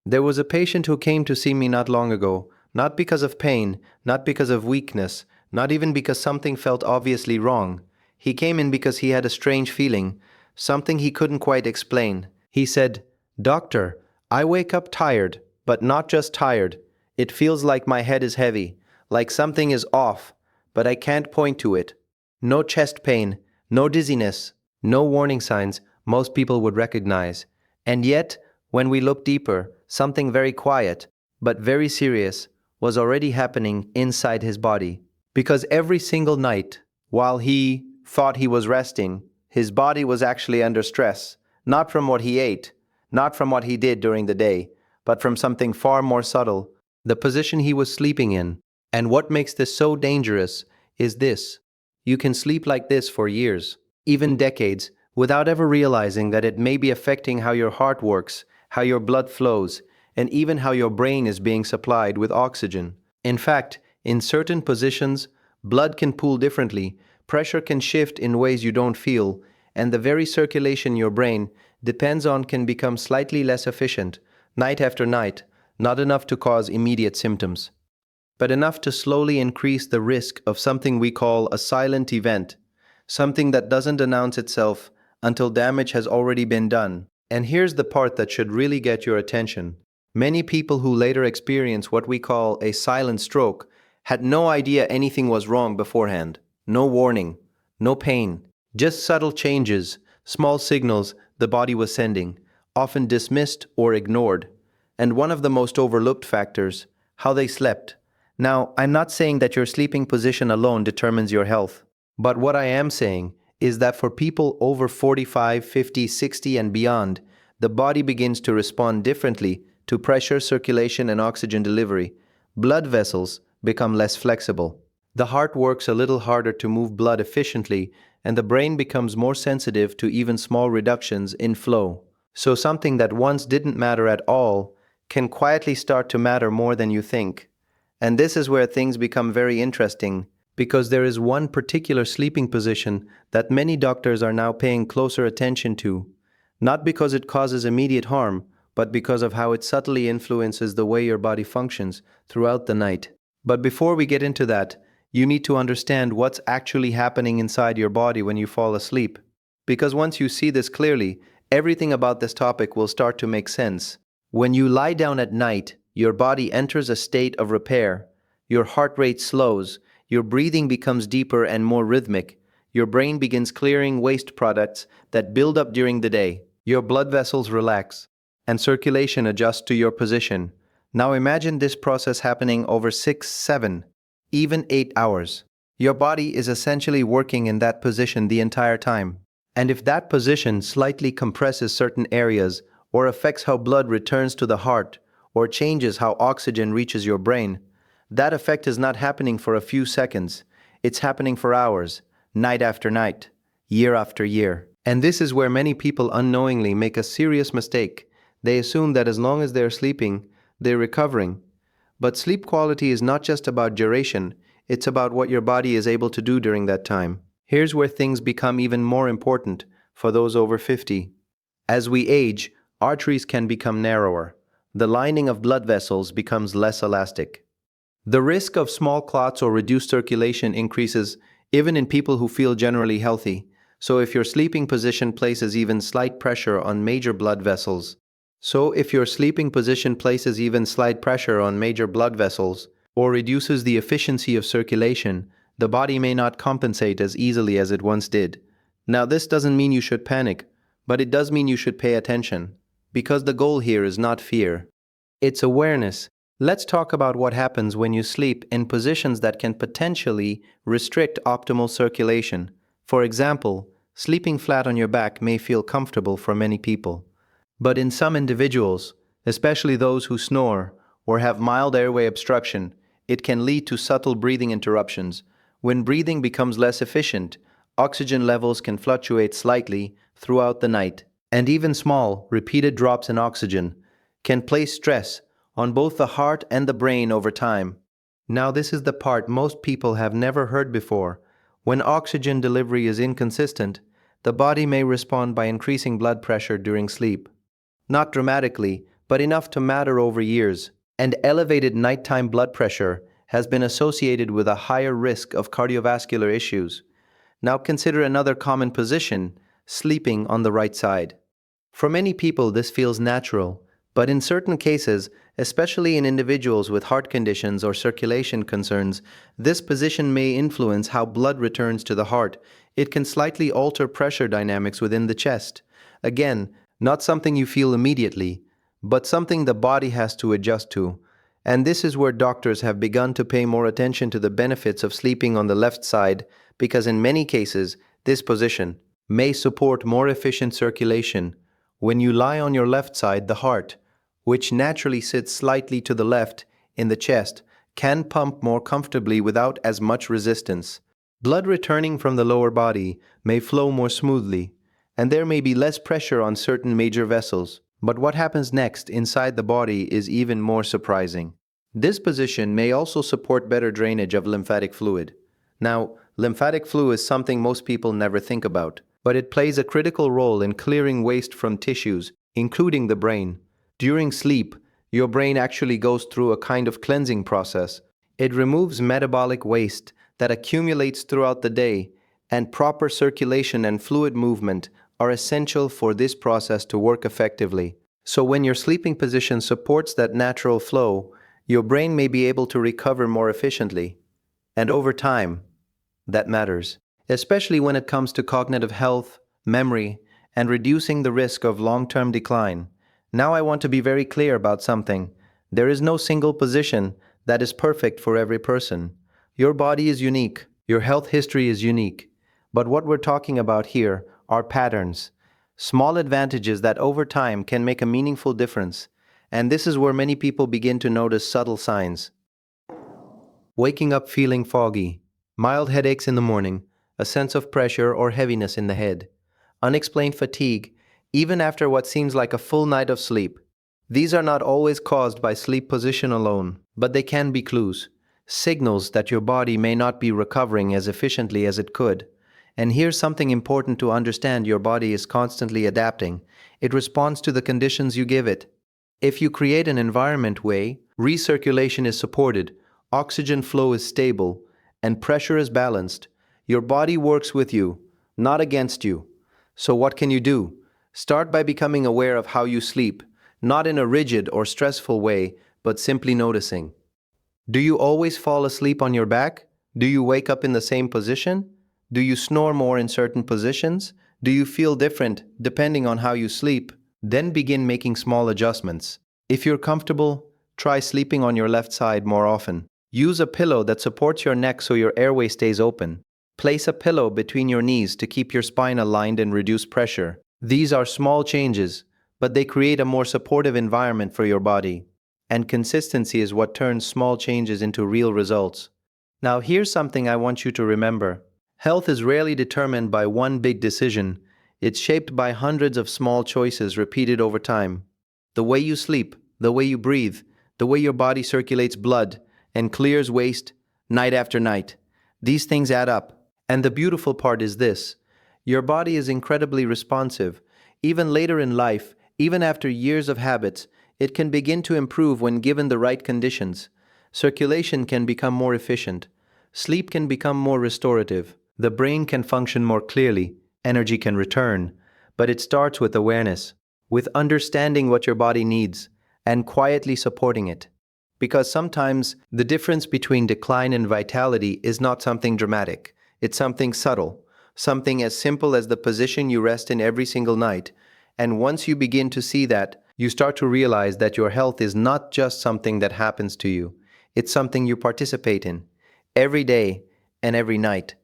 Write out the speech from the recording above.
There was a patient who came to see me not long ago, not because of pain, not because of weakness, not even because something felt obviously wrong. He came in because he had a strange feeling, something he couldn't quite explain. He said, "Doctor, I wake up tired, but not just tired. It feels like my head is heavy, like something is off, but I can't point to it. No chest pain, no dizziness, no warning signs most people would recognize. And yet, when we look deeper, something very quiet, but very serious, was already happening inside his body. Because every single night, while he thought he was resting, his body was actually under stress, not from what he ate, not from what he did during the day, but from something far more subtle, the position he was sleeping in. And what makes this so dangerous is this: you can sleep like this for years, even decades, without ever realizing that it may be affecting how your heart works, how your blood flows, and even how your brain is being supplied with oxygen. In fact, in certain positions, blood can pool differently, pressure can shift in ways you don't feel, and the very circulation your brain depends on can become slightly less efficient, night after night, not enough to cause immediate symptoms, but enough to slowly increase the risk of something we call a silent event, something that doesn't announce itself until damage has already been done. And here's the part that should really get your attention. Many people who later experience what we call a silent stroke had no idea anything was wrong beforehand. No warning, no pain, just subtle changes, small signals the body was sending, often dismissed or ignored. And one of the most overlooked factors, how they slept. Now, I'm not saying that your sleeping position alone determines your health, but what I am saying is that for people over 45, 50, 60 and beyond, the body begins to respond differently to pressure, circulation and oxygen delivery. Blood vessels become less flexible. The heart works a little harder to move blood efficiently, and the brain becomes more sensitive to even small reductions in flow. So something that once didn't matter at all can quietly start to matter more than you think. And this is where things become very interesting, because there is one particular sleeping position that many doctors are now paying closer attention to, not because it causes immediate harm, but because of how it subtly influences the way your body functions throughout the night. But before we get into that, you need to understand what's actually happening inside your body when you fall asleep. Because once you see this clearly, everything about this topic will start to make sense. When you lie down at night, your body enters a state of repair. Your heart rate slows, your breathing becomes deeper and more rhythmic, your brain begins clearing waste products that build up during the day, your blood vessels relax, and circulation adjusts to your position. Now imagine this process happening over 6, 7, even 8 hours. Your body is essentially working in that position the entire time. And if that position slightly compresses certain areas, or affects how blood returns to the heart, or changes how oxygen reaches your brain, that effect is not happening for a few seconds. It's happening for hours, night after night, year after year. And this is where many people unknowingly make a serious mistake. They assume that as long as they're sleeping, they're recovering. But sleep quality is not just about duration, it's about what your body is able to do during that time. Here's where things become even more important for those over 50. As we age, arteries can become narrower. The lining of blood vessels becomes less elastic. The risk of small clots or reduced circulation increases even in people who feel generally healthy. So if your sleeping position places even slight pressure on major blood vessels, or reduces the efficiency of circulation, the body may not compensate as easily as it once did. Now this doesn't mean you should panic, but it does mean you should pay attention, because the goal here is not fear. It's awareness. Let's talk about what happens when you sleep in positions that can potentially restrict optimal circulation. For example, sleeping flat on your back may feel comfortable for many people. But in some individuals, especially those who snore or have mild airway obstruction, it can lead to subtle breathing interruptions. When breathing becomes less efficient, oxygen levels can fluctuate slightly throughout the night, and even small, repeated drops in oxygen can place stress on both the heart and the brain over time. Now this is the part most people have never heard before. When oxygen delivery is inconsistent, the body may respond by increasing blood pressure during sleep. Not dramatically, but enough to matter over years. And elevated nighttime blood pressure has been associated with a higher risk of cardiovascular issues. Now consider another common position, sleeping on the right side. For many people, this feels natural, but in certain cases, especially in individuals with heart conditions or circulation concerns, this position may influence how blood returns to the heart. It can slightly alter pressure dynamics within the chest. Again, not something you feel immediately, but something the body has to adjust to. And this is where doctors have begun to pay more attention to the benefits of sleeping on the left side, because in many cases, this position may support more efficient circulation. When you lie on your left side, the heart, which naturally sits slightly to the left in the chest, can pump more comfortably without as much resistance. Blood returning from the lower body may flow more smoothly, and there may be less pressure on certain major vessels. But what happens next inside the body is even more surprising. This position may also support better drainage of lymphatic fluid. Now, lymphatic flow is something most people never think about, but it plays a critical role in clearing waste from tissues, including the brain. During sleep, your brain actually goes through a kind of cleansing process. It removes metabolic waste that accumulates throughout the day, and proper circulation and fluid movement are essential for this process to work effectively. So when your sleeping position supports that natural flow, your brain may be able to recover more efficiently. And over time, that matters, especially when it comes to cognitive health, memory, and reducing the risk of long-term decline. Now I want to be very clear about something. There is no single position that is perfect for every person. Your body is unique. Your health history is unique. But what we're talking about here are patterns, small advantages that over time can make a meaningful difference. And this is where many people begin to notice subtle signs. Waking up feeling foggy, mild headaches in the morning, a sense of pressure or heaviness in the head, unexplained fatigue, even after what seems like a full night of sleep. These are not always caused by sleep position alone, but they can be clues, signals that your body may not be recovering as efficiently as it could. And here's something important to understand: your body is constantly adapting. It responds to the conditions you give it. If you create an environment where recirculation is supported, oxygen flow is stable, and pressure is balanced, your body works with you, not against you. So what can you do? Start by becoming aware of how you sleep, not in a rigid or stressful way, but simply noticing. Do you always fall asleep on your back? Do you wake up in the same position? Do you snore more in certain positions? Do you feel different depending on how you sleep? Then begin making small adjustments. If you're comfortable, try sleeping on your left side more often. Use a pillow that supports your neck so your airway stays open. Place a pillow between your knees to keep your spine aligned and reduce pressure. These are small changes, but they create a more supportive environment for your body. And consistency is what turns small changes into real results. Now here's something I want you to remember. Health is rarely determined by one big decision. It's shaped by hundreds of small choices repeated over time. The way you sleep, the way you breathe, the way your body circulates blood and clears waste night after night. These things add up. And the beautiful part is this: your body is incredibly responsive. Even later in life, even after years of habits, it can begin to improve when given the right conditions. Circulation can become more efficient. Sleep can become more restorative. The brain can function more clearly. Energy can return. But it starts with awareness, with understanding what your body needs, and quietly supporting it. Because sometimes the difference between decline and vitality is not something dramatic. It's something subtle, something as simple as the position you rest in every single night. And once you begin to see that, you start to realize that your health is not just something that happens to you. It's something you participate in every day and every night.